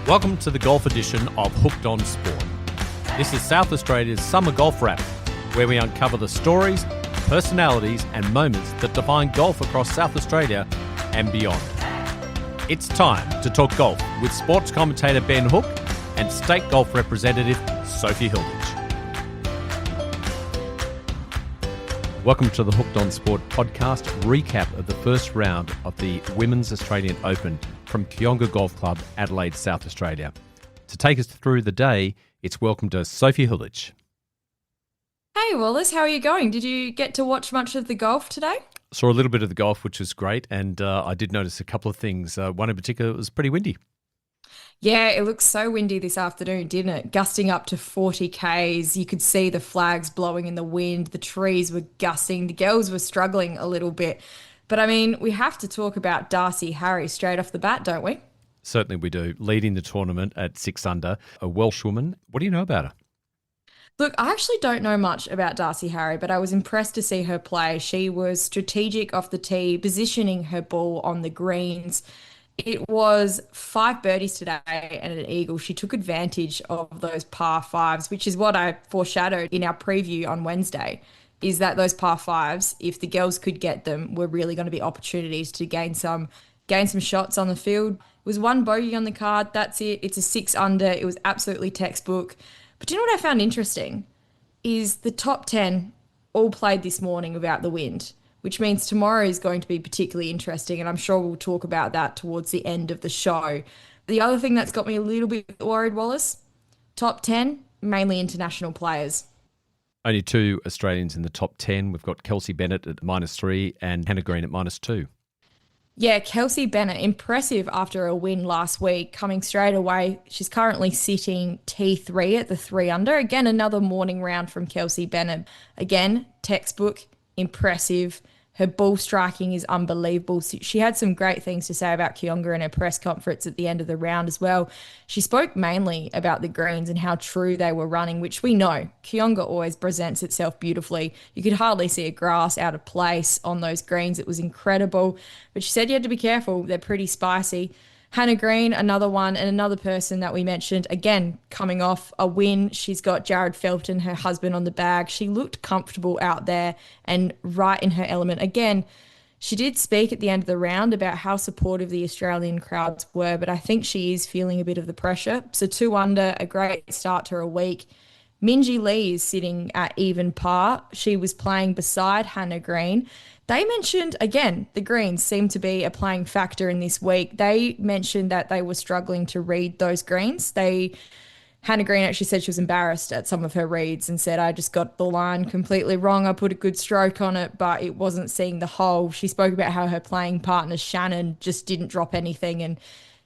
Welcome to the golf edition of Hooked on Sport. This is South Australia's summer golf wrap, where we uncover the stories, personalities and moments that define golf across South Australia and beyond. It's time to talk golf with sports commentator Ben Hook and state golf representative Sophie Hilditch. Welcome to the Hooked on Sport podcast recap of the first round of the Women's Australian Open from Kooyonga Golf Club, Adelaide, South Australia. To take us through the day, it's welcome to Sophie Hilditch. Hey Wallace, how are you going? Did you get to watch much of the golf today? Saw a little bit of the golf, which was great, and I did notice a couple of things. One in particular, it was pretty windy. Yeah, it looked so windy this afternoon, didn't it? Gusting up to 40 Ks. You could see the flags blowing in the wind. The trees were gusting. The girls were struggling a little bit. But I mean, we have to talk about Darcy Harry straight off the bat, don't we? Certainly we do. Leading the tournament at 6 under, a Welsh woman. What do you know about her? Look, I actually don't know much about Darcy Harry, but I was impressed to see her play. She was strategic off the tee, positioning her ball on the greens. It was 5 birdies today and an eagle. She took advantage of those par fives, which is what I foreshadowed in our preview on Wednesday, is that those par fives, if the girls could get them, were really going to be opportunities to gain some shots on the field. It was 1 bogey on the card. That's it. It's a 6 under. It was absolutely textbook. But do you know what I found interesting? Is the top 10 all played this morning without the wind, which means tomorrow is going to be particularly interesting, and I'm sure we'll talk about that towards the end of the show. The other thing that's got me a little bit worried, Wallace, top 10, mainly international players. Only 2 Australians in the top 10. We've got Kelsey Bennett at -3 and Hannah Green at -2. Yeah, Kelsey Bennett, impressive after a win last week, coming straight away. She's currently sitting T3 at the 3 under. Again, another morning round from Kelsey Bennett. Again, textbook, impressive. Her ball striking is unbelievable. She had some great things to say about Kooyonga in her press conference at the end of the round as well. She spoke mainly about the greens and how true they were running, which we know. Kooyonga always presents itself beautifully. You could hardly see a grass out of place on those greens. It was incredible. But she said you had to be careful. They're pretty spicy. Hannah Green, another one, and another person that we mentioned, again, coming off a win. She's got Jared Felton, her husband, on the bag. She looked comfortable out there and right in her element. Again, she did speak at the end of the round about how supportive the Australian crowds were, but I think she is feeling a bit of the pressure. So 2 under, a great start to her week. Minjee Lee is sitting at even par. She was playing beside Hannah Green. They mentioned, again, the greens seem to be a playing factor in this week. They mentioned that they were struggling to read those greens. Hannah Green actually said she was embarrassed at some of her reads and said, I just got the line completely wrong. I put a good stroke on it, but it wasn't seeing the hole. She spoke about how her playing partner, Shannon, just didn't drop anything, and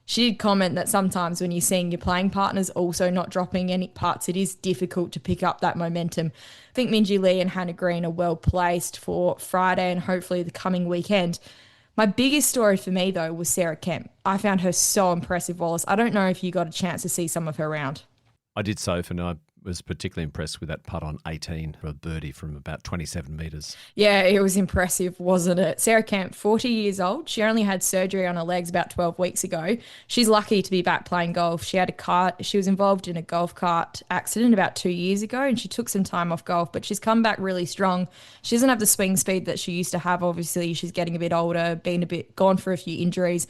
she did comment that sometimes when you're seeing your playing partners also not dropping any putts, it is difficult to pick up that momentum. I think Minjee Lee and Hannah Green are well placed for Friday and hopefully the coming weekend. My biggest story for me, though, was Sarah Kemp. I found her so impressive, Wallace. I don't know if you got a chance to see some of her round. I did, Soph, and I was particularly impressed with that putt on 18 for a birdie from about 27 metres. Yeah, it was impressive, wasn't it? Sarah Kemp, 40 years old. She only had surgery on her legs about 12 weeks ago. She's lucky to be back playing golf. She was involved in a golf cart accident about 2 years ago, and she took some time off golf, but she's come back really strong. She doesn't have the swing speed that she used to have. Obviously, she's getting a bit older, gone for a few injuries.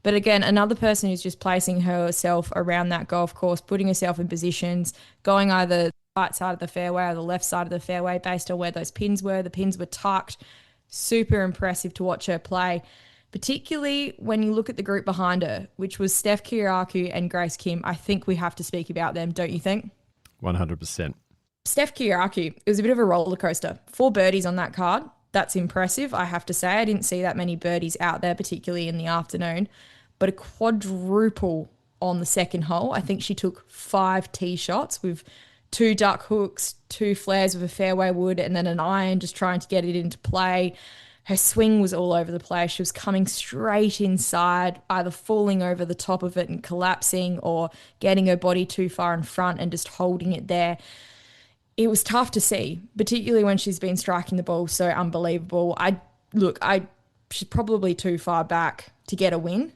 But again, another person who's just placing herself around that golf course, putting herself in positions, going either the right side of the fairway or the left side of the fairway based on where those pins were. The pins were tucked. Super impressive to watch her play, particularly when you look at the group behind her, which was Steph Kyriakou and Grace Kim. I think we have to speak about them, don't you think? 100%. Steph Kyriakou, it was a bit of a roller coaster. 4 birdies on that card. That's impressive, I have to say. I didn't see that many birdies out there, particularly in the afternoon. But a quadruple on the second hole. I think she took 5 tee shots with 2 duck hooks, 2 flares with a fairway wood, and then an iron just trying to get it into play. Her swing was all over the place. She was coming straight inside, either falling over the top of it and collapsing or getting her body too far in front and just holding it there. It was tough to see, particularly when she's been striking the ball so unbelievable. She's probably too far back to get a win.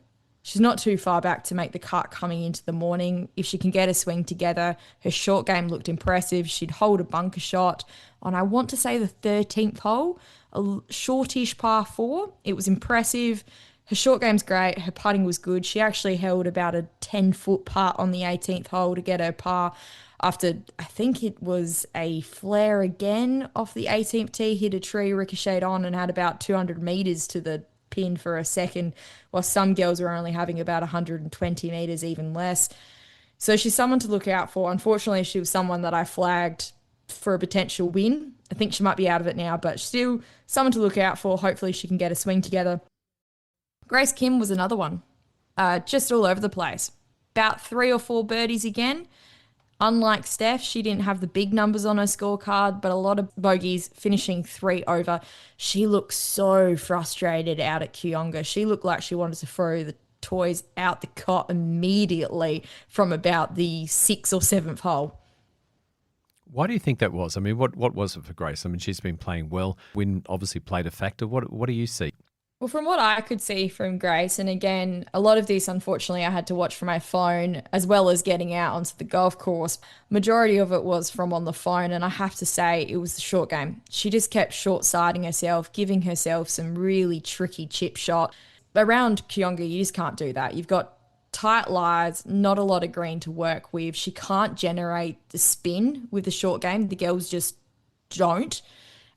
She's not too far back to make the cut coming into the morning. If she can get a swing together, her short game looked impressive. She'd hold a bunker shot on, I want to say, the 13th hole, a shortish par 4. It was impressive. Her short game's great. Her putting was good. She actually held about a 10-foot putt on the 18th hole to get her par after, I think it was a flare again off the 18th tee, hit a tree, ricocheted on, and had about 200 metres to the pin for a second, while some girls were only having about 120 metres, even less. So she's someone to look out for. Unfortunately, she was someone that I flagged for a potential win. I think she might be out of it now, but still someone to look out for. Hopefully she can get a swing together. Grace Kim was another one, just all over the place. About 3 or 4 birdies again. Unlike Steph, she didn't have the big numbers on her scorecard, but a lot of bogeys, finishing 3 over. She looked so frustrated out at Kooyonga. She looked like she wanted to throw the toys out the cot immediately from about the 6th or 7th hole. Why do you think that was? I mean, what was it for Grace? I mean, she's been playing well. Win obviously played a factor. What do you see? Well, from what I could see from Grace, and again, a lot of this, unfortunately, I had to watch from my phone as well as getting out onto the golf course. Majority of it was from on the phone, and I have to say it was the short game. She just kept short-siding herself, giving herself some really tricky chip shot. Around Kooyonga, you just can't do that. You've got tight lies, not a lot of green to work with. She can't generate the spin with the short game. The girls just don't.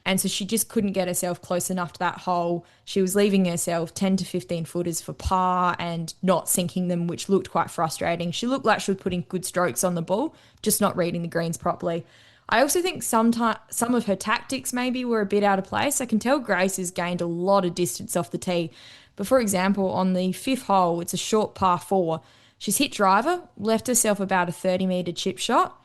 And so she just couldn't get herself close enough to that hole. She was leaving herself 10 to 15 footers for par and not sinking them, which looked quite frustrating. She looked like she was putting good strokes on the ball, just not reading the greens properly. I also think some of her tactics maybe were a bit out of place. I can tell Grace has gained a lot of distance off the tee. But for example, on the 5th hole, it's a short par 4. She's hit driver, left herself about a 30-metre chip shot,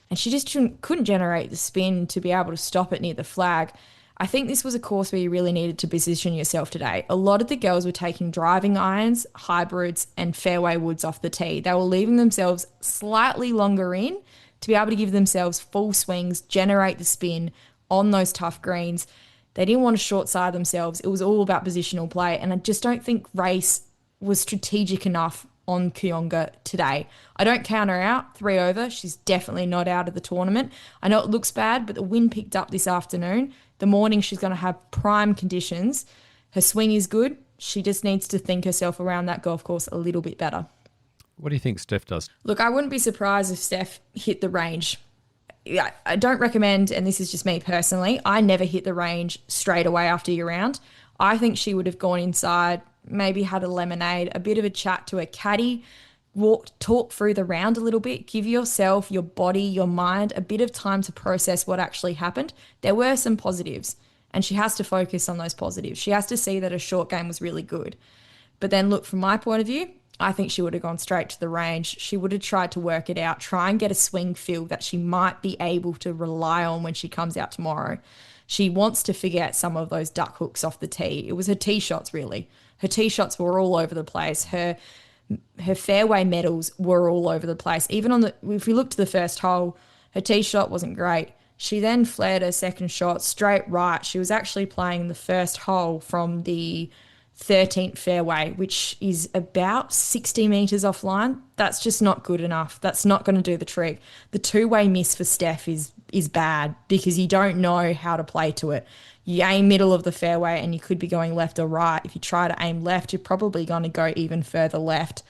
and she just couldn't generate the spin to be able to stop it near the flag. I think this was a course where you really needed to position yourself today. A lot of the girls were taking driving irons, hybrids, and fairway woods off the tee. They were leaving themselves slightly longer in to be able to give themselves full swings, generate the spin on those tough greens. They didn't want to short side themselves. It was all about positional play, and I just don't think Race was strategic enough on Kooyonga today. I don't count her out, 3 over. She's definitely not out of the tournament. I know it looks bad, but the wind picked up this afternoon. The morning she's going to have prime conditions. Her swing is good. She just needs to think herself around that golf course a little bit better. What do you think Steph does? Look, I wouldn't be surprised if Steph hit the range. Yeah, I don't recommend, and this is just me personally, I never hit the range straight away after your round. I think she would have gone inside, maybe had a lemonade, a bit of a chat to a caddy, talk through the round a little bit, give yourself, your body, your mind a bit of time to process what actually happened. There were some positives, and she has to focus on those positives. She has to see that her short game was really good. But then look, from my point of view, I think she would have gone straight to the range. She would have tried to work it out, try and get a swing feel that she might be able to rely on when she comes out tomorrow. She wants to figure out some of those duck hooks off the tee. It was her tee shots, really. Her tee shots were all over the place. Her fairway medals were all over the place. Even if we look to the first hole, her tee shot wasn't great. She then flared her second shot straight right. She was actually playing the first hole from the 13th fairway, which is about 60 metres offline. That's just not good enough. That's not going to do the trick. The two-way miss for Steph is bad because you don't know how to play to it. You aim middle of the fairway and you could be going left or right. If you try to aim left, you're probably going to go even further left.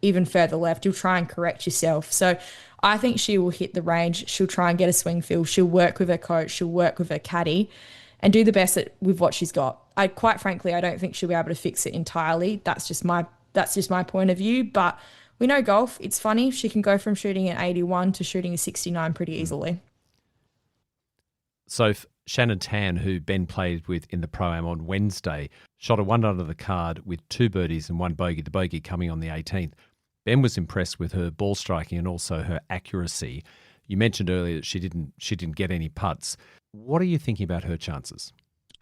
Even further left, you'll try and correct yourself. So I think she will hit the range. She'll try and get a swing feel. She'll work with her coach. She'll work with her caddy and do the best with what she's got. Quite frankly, I don't think she'll be able to fix it entirely. That's just my point of view. But we know golf. It's funny. She can go from shooting an 81 to shooting a 69 pretty easily. So Shannon Tan, who Ben played with in the Pro-Am on Wednesday, shot a 1 under the card with 2 birdies and 1 bogey, the bogey coming on the 18th. Ben was impressed with her ball striking and also her accuracy. You mentioned earlier that she didn't get any putts. What are you thinking about her chances?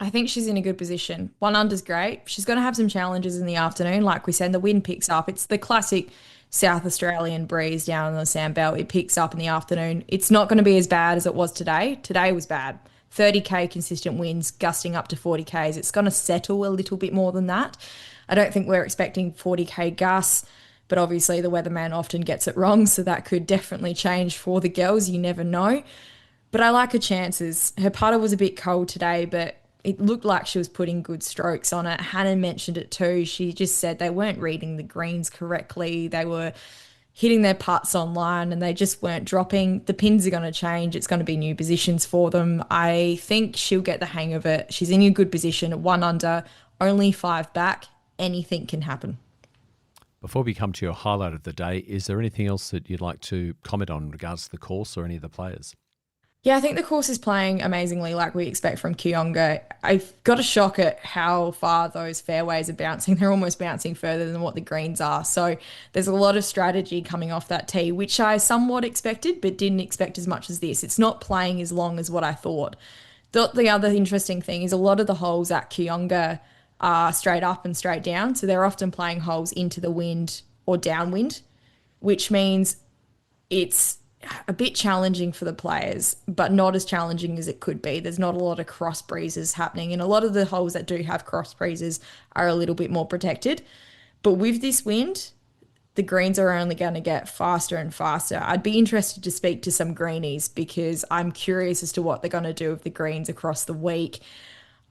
I think she's in a good position. 1 under's great. She's going to have some challenges in the afternoon. Like we said, the wind picks up. It's the classic South Australian breeze down on the sandbelt. It picks up in the afternoon. It's not going to be as bad as it was today. Today was bad. 30k consistent winds, gusting up to 40k's. It's going to settle a little bit more than that. I don't think we're expecting 40k gusts, but obviously the weatherman often gets it wrong, so that could definitely change for the girls. You never know. But I like her chances. Her putter was a bit cold today, but it looked like she was putting good strokes on it. Hannah mentioned it too. She just said they weren't reading the greens correctly. They were hitting their putts online and they just weren't dropping. The pins are going to change. It's going to be new positions for them. I think she'll get the hang of it. She's in a good position at 1 under, only 5 back. Anything can happen. Before we come to your highlight of the day, is there anything else that you'd like to comment on in regards to the course or any of the players? Yeah, I think the course is playing amazingly like we expect from Kooyonga. I've got a shock at how far those fairways are bouncing. They're almost bouncing further than what the greens are. So there's a lot of strategy coming off that tee, which I somewhat expected, but didn't expect as much as this. It's not playing as long as what I thought. The other interesting thing is a lot of the holes at Kooyonga are straight up and straight down. So they're often playing holes into the wind or downwind, which means it's a bit challenging for the players, but not as challenging as it could be. There's not a lot of cross breezes happening, and a lot of the holes that do have cross breezes are a little bit more protected. But with this wind, the greens are only going to get faster and faster. I'd be interested to speak to some greenies because I'm curious as to what they're going to do with the greens across the week.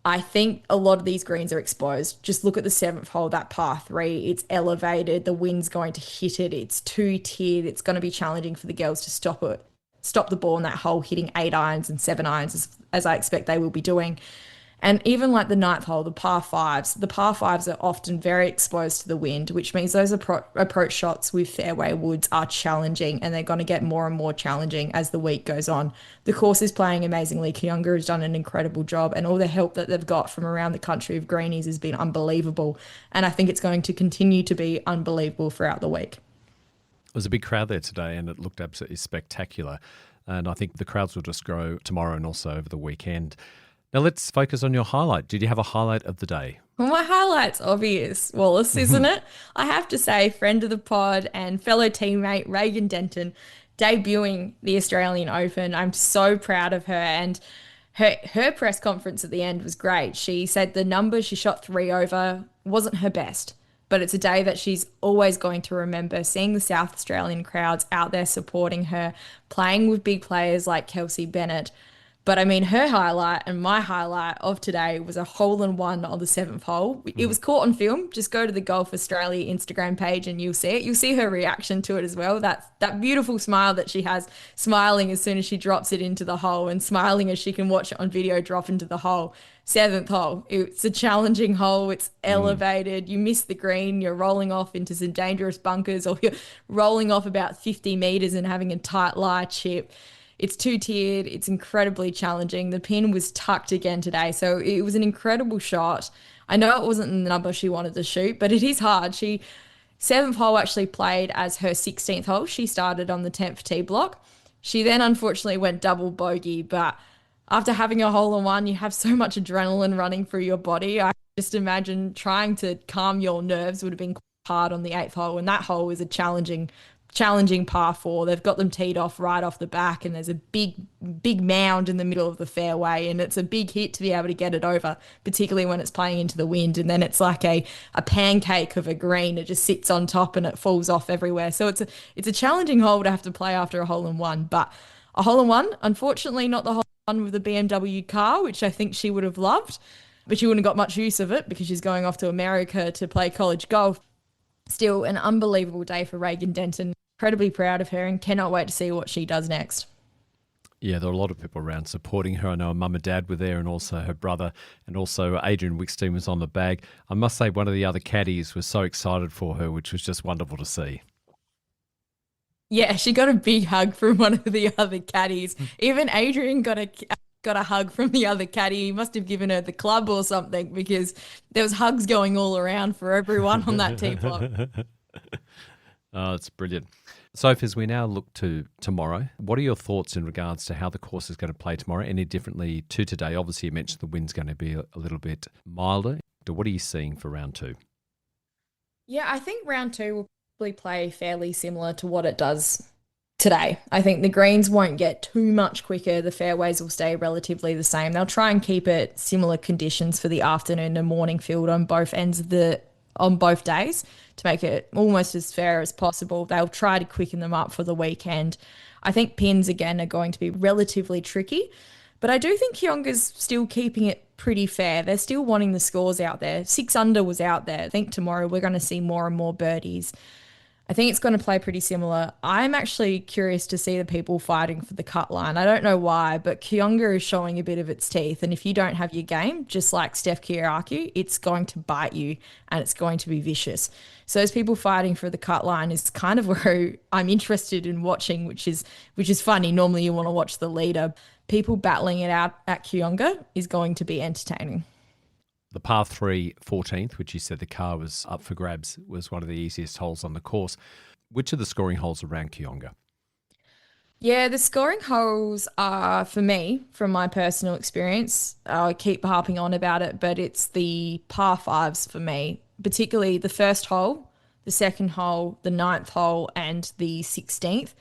I think a lot of these greens are exposed. Just look at the 7th hole, that par 3. It's elevated. The wind's going to hit it. It's 2-tiered. It's going to be challenging for the girls to stop the ball in that hole, hitting 8 irons and 7 irons as I expect they will be doing. And even like the 9th hole, the par 5s are often very exposed to the wind, which means those approach shots with fairway woods are challenging, and they're going to get more and more challenging as the week goes on. The course is playing amazingly. Kooyonga has done an incredible job, and all the help that they've got from around the country of greenies has been unbelievable. And I think it's going to continue to be unbelievable throughout the week. There was a big crowd there today and it looked absolutely spectacular. And I think the crowds will just grow tomorrow and also over the weekend. Now let's focus on your highlight. Did you have a highlight of the day? Well, my highlight's obvious, Wallace, isn't it? I have to say, friend of the pod and fellow teammate Reagan Denton debuting the Australian Open. I'm so proud of her, and her press conference at the end was great. She said the number she shot 3 over wasn't her best, but it's a day that she's always going to remember, seeing the South Australian crowds out there supporting her, playing with big players like Kelsey Bennett. But I mean, her highlight and my highlight of today was a hole-in-one on the 7th hole. It was caught on film. Just go to the Golf Australia Instagram page and you'll see it. You'll see her reaction to it as well. That beautiful smile that she has, smiling as soon as she drops it into the hole and smiling as she can watch it on video drop into the hole. 7th hole. It's a challenging hole. It's elevated. You miss the green. You're rolling off into some dangerous bunkers, or you're rolling off about 50 meters and having a tight lie chip. It's 2-tiered. It's incredibly challenging. The pin was tucked again today, so it was an incredible shot. I know it wasn't the number she wanted to shoot, but it is hard. 7th hole actually played as her 16th hole. She started on the 10th tee block. She then unfortunately went double bogey, but after having a hole-in-one, you have so much adrenaline running through your body. I just imagine trying to calm your nerves would have been hard on the 8th hole, and that hole is a challenging par 4. They've got them teed off right off the back, and there's a big mound in the middle of the fairway, and it's a big hit to be able to get it over, particularly when it's playing into the wind. And then it's like a pancake of a green. It just sits on top and it falls off everywhere. So it's a challenging hole to have to play after a hole-in-one. But a hole-in-one, unfortunately not the hole-in-one with the BMW car, which I think she would have loved, but she wouldn't have got much use of it because she's going off to America to play college golf. Still an unbelievable day for Reagan Denton. Incredibly proud of her and cannot wait to see what she does next. Yeah, there are a lot of people around supporting her. I know her mum and dad were there, and also her brother, and also Adrian Wickstein was on the bag. I must say one of the other caddies was so excited for her, which was just wonderful to see. Yeah, she got a big hug from one of the other caddies. Even Adrian got a hug from the other caddy. He must have given her the club or something, because there was hugs going all around for everyone on that tee block. Oh, it's brilliant. Sophie, as we now look to tomorrow, what are your thoughts in regards to how the course is going to play tomorrow? Any differently to today? Obviously, you mentioned the wind's going to be a little bit milder. What are you seeing for round 2? Yeah, I think round 2 will probably play fairly similar to what it does today. I think the greens won't get too much quicker. The fairways will stay relatively the same. They'll try and keep it similar conditions for the afternoon and morning field on both ends of the on both days to make it almost as fair as possible. They'll try to quicken them up for the weekend. I think pins again are going to be relatively tricky, but I do think Kooyonga's still keeping it pretty fair. They're still wanting the scores out there. 6 under was out there. I think tomorrow we're going to see more and more birdies. I think it's going to play pretty similar. I'm actually curious to see the people fighting for the cut line. I don't know why, but Kooyonga is showing a bit of its teeth. And if you don't have your game, just like Steph Kyriakou, it's going to bite you and it's going to be vicious. So those people fighting for the cut line is kind of where I'm interested in watching, which is funny. Normally you want to watch the leader. People battling it out at Kooyonga is going to be entertaining. The par 3 14th, which you said the car was up for grabs, was one of the easiest holes on the course. Which are the scoring holes around Kooyonga? Yeah, the scoring holes are, for me, from my personal experience, I keep harping on about it, but it's the par fives for me, particularly the first hole, the second hole, the ninth hole, and the 16th.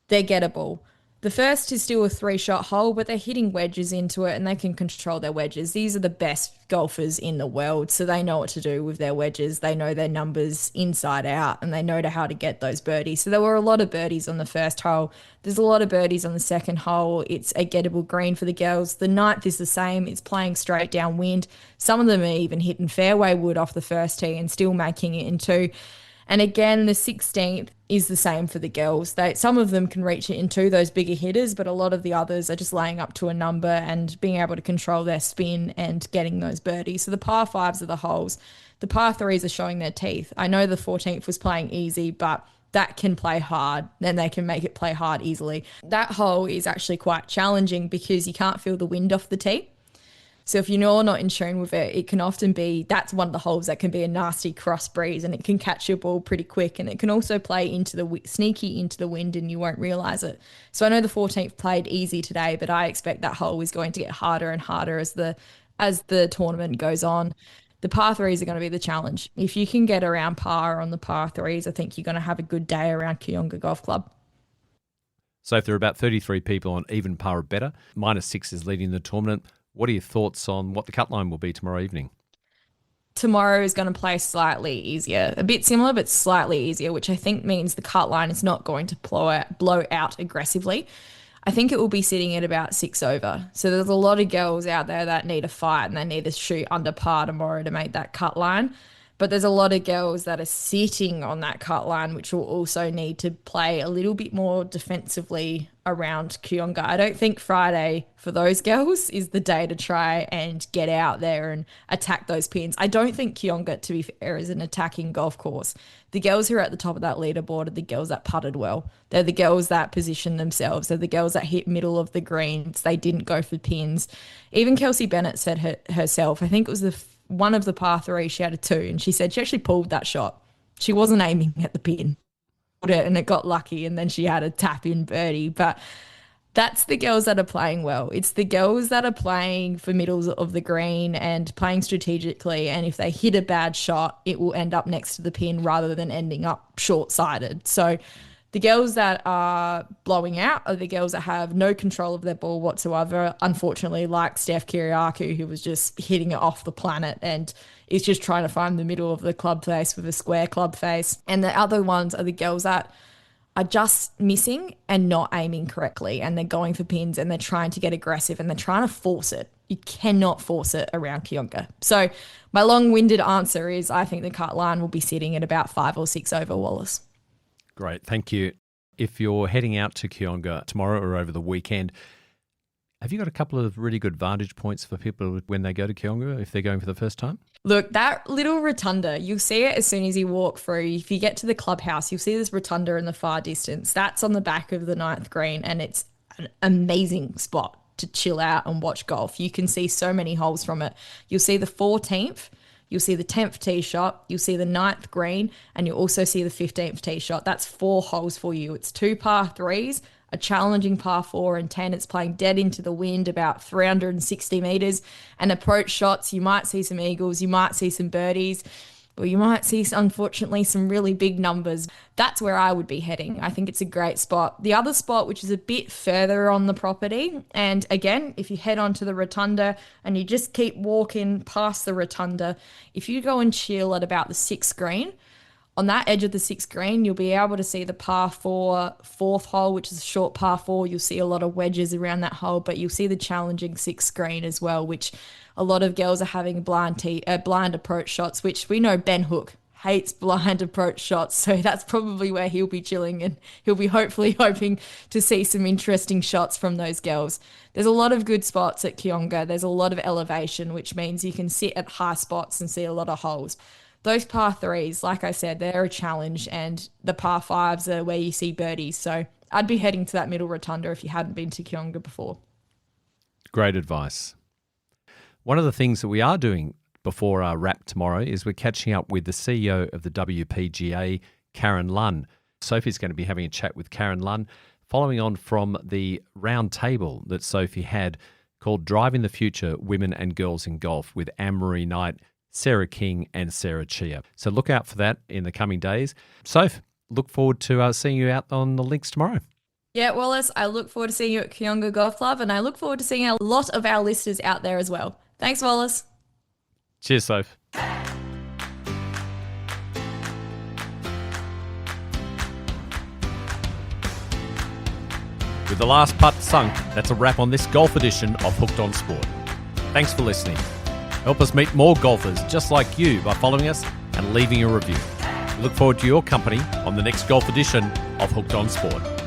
They're gettable. The first is still a 3-shot hole, but they're hitting wedges into it and they can control their wedges. These are the best golfers in the world, so they know what to do with their wedges. They know their numbers inside out and they know how to get those birdies. So there were a lot of birdies on the first hole. There's a lot of birdies on the second hole. It's a gettable green for the girls. The ninth is the same. It's playing straight downwind. Some of them are even hitting fairway wood off the first tee and still making it in two. And again, the 16th is the same for the girls. Some of them can reach it into those bigger hitters, but a lot of the others are just laying up to a number and being able to control their spin and getting those birdies. So the par fives are the holes. The par threes are showing their teeth. I know the 14th was playing easy, but that can play hard, then they can make it play hard easily. That hole is actually quite challenging because you can't feel the wind off the tee. So if you're not in tune with it, it can often be, that's one of the holes that can be a nasty cross breeze and it can catch your ball pretty quick, and it can also play into the sneaky into the wind and you won't realize it. So I know the 14th played easy today, but I expect that hole is going to get harder and harder as the tournament goes on. The par threes are going to be the challenge. If you can get around par on the par threes, I think you're going to have a good day around Kooyonga Golf Club. So if there are about 33 people on even par or better, -6 is leading the tournament. What are your thoughts on what the cut line will be tomorrow evening? Tomorrow is going to play slightly easier, a bit similar, but slightly easier, which I think means the cut line is not going to blow out aggressively. I think it will be sitting at about 6 over. So there's a lot of girls out there that need a fight and they need to shoot under par tomorrow to make that cut line. But there's a lot of girls that are sitting on that cut line, which will also need to play a little bit more defensively around Kooyonga. I don't think Friday for those girls is the day to try and get out there and attack those pins. I don't think Kooyonga, to be fair, is an attacking golf course. The girls who are at the top of that leaderboard are the girls that putted well. They're the girls that position themselves. They're the girls that hit middle of the greens. They didn't go for pins. Even Kelsey Bennett said herself, I think it was one of the par threes, she had a 2, and she said she actually pulled that shot. She wasn't aiming at the pin. And it got lucky, and then she had a tap-in birdie. But that's the girls that are playing well. It's the girls that are playing for middles of the green and playing strategically, and if they hit a bad shot, it will end up next to the pin rather than ending up short-sighted. So the girls that are blowing out are the girls that have no control of their ball whatsoever, unfortunately, like Steph Kyriakou, who was just hitting it off the planet and is just trying to find the middle of the club face with a square club face. And the other ones are the girls that are just missing and not aiming correctly, and they're going for pins and they're trying to get aggressive and they're trying to force it. You cannot force it around Kooyonga. So my long-winded answer is I think the cut line will be sitting at about 5 or 6 over, Wallace. Great, thank you. If you're heading out to Kooyonga tomorrow or over the weekend, have you got a couple of really good vantage points for people when they go to Kooyonga if they're going for the first time? Look, that little rotunda, you'll see it as soon as you walk through. If you get to the clubhouse, you'll see this rotunda in the far distance. That's on the back of the 9th green, and it's an amazing spot to chill out and watch golf. You can see so many holes from it. You'll see the 14th. You'll see the 10th tee shot, you'll see the 9th green, and you'll also see the 15th tee shot. That's 4 holes for you. It's 2 par threes, a challenging par 4 and 10. It's playing dead into the wind, about 360 meters. And approach shots, you might see some eagles, you might see some birdies. Well, you might see, unfortunately, some really big numbers. That's where I would be heading. I think it's a great spot. The other spot, which is a bit further on the property, and again, if you head onto the rotunda and you just keep walking past the rotunda, if you go and chill at about the 6th green, on that edge of the 6th green, you'll be able to see the par 4 4th hole, which is a short par 4. You'll see a lot of wedges around that hole, but you'll see the challenging 6th green as well, which a lot of girls are having blind approach shots, which we know Ben Hook hates blind approach shots. So that's probably where he'll be chilling, and he'll be hoping to see some interesting shots from those girls. There's a lot of good spots at Kooyonga. There's a lot of elevation, which means you can sit at high spots and see a lot of holes. Those par 3s, like I said, they're a challenge, and the par 5s are where you see birdies. So I'd be heading to that middle rotunda if you hadn't been to Kooyonga before. Great advice. One of the things that we are doing before our wrap tomorrow is we're catching up with the CEO of the WPGA, Karen Lunn. Sophie's going to be having a chat with Karen Lunn, following on from the round table that Sophie had called Driving the Future, Women and Girls in Golf with Anne-Marie Knight, Sarah King and Sarah Chia. So look out for that in the coming days. Soph, look forward to seeing you out on the links tomorrow. Yeah, Wallace, I look forward to seeing you at Kooyonga Golf Club, and I look forward to seeing a lot of our listeners out there as well. Thanks, Wallace. Cheers, Soph. With the last putt sunk, that's a wrap on this golf edition of Hooked on Sport. Thanks for listening. Help us meet more golfers just like you by following us and leaving a review. We look forward to your company on the next golf edition of Hooked on Sport.